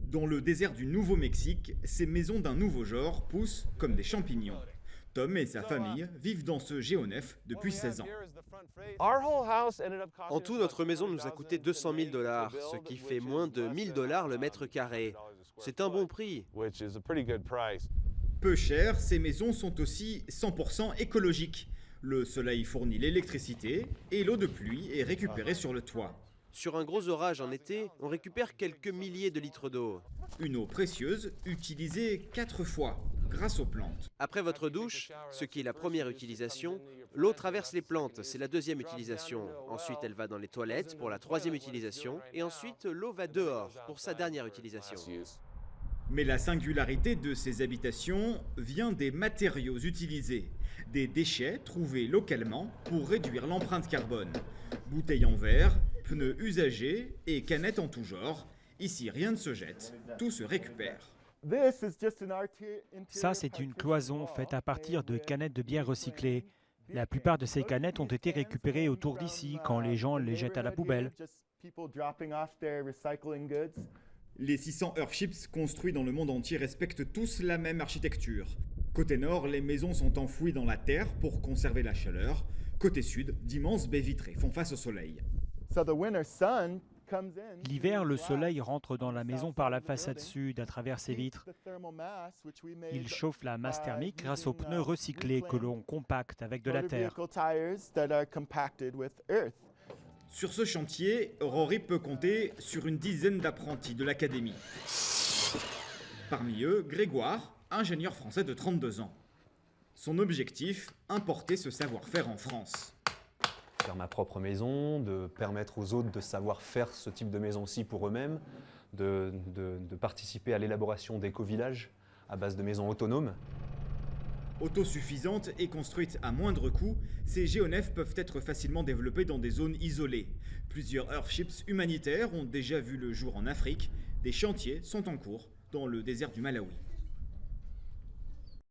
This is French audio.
Dans le désert du Nouveau-Mexique, ces maisons d'un nouveau genre poussent comme des champignons. Tom et sa famille vivent dans ce géonef depuis 16 ans. En tout, notre maison nous a coûté 200 000 $, ce qui fait moins de 1 000 $ le mètre carré. C'est un bon prix. Peu chères, ces maisons sont aussi 100% écologiques. Le soleil fournit l'électricité et l'eau de pluie est récupérée sur le toit. Sur un gros orage en été, on récupère quelques milliers de litres d'eau. Une eau précieuse utilisée 4 fois grâce aux plantes. Après votre douche, ce qui est la première utilisation, l'eau traverse les plantes, c'est la deuxième utilisation. Ensuite, elle va dans les toilettes pour la troisième utilisation. Et ensuite, l'eau va dehors pour sa dernière utilisation. Mais la singularité de ces habitations vient des matériaux utilisés, des déchets trouvés localement pour réduire l'empreinte carbone. Bouteilles en verre, pneus usagés et canettes en tout genre. Ici, rien ne se jette, tout se récupère. Ça, c'est une cloison faite à partir de canettes de bière recyclées. La plupart de ces canettes ont été récupérées autour d'ici quand les gens les jettent à la poubelle. Les 600 Earthships construits dans le monde entier respectent tous la même architecture. Côté nord, les maisons sont enfouies dans la terre pour conserver la chaleur. Côté sud, d'immenses baies vitrées font face au soleil. L'hiver, le soleil rentre dans la maison par la façade sud à travers ses vitres. Il chauffe la masse thermique grâce aux pneus recyclés que l'on compacte avec de la terre. Sur ce chantier, Rory peut compter sur une dizaine d'apprentis de l'académie. Parmi eux, Grégoire, ingénieur français de 32 ans. Son objectif, importer ce savoir-faire en France. Faire ma propre maison, de permettre aux autres de savoir faire ce type de maison-ci pour eux-mêmes, de participer à l'élaboration d'éco-villages à base de maisons autonomes. Autosuffisantes et construites à moindre coût, ces géonefs peuvent être facilement développés dans des zones isolées. Plusieurs Earthships humanitaires ont déjà vu le jour en Afrique. Des chantiers sont en cours dans le désert du Malawi.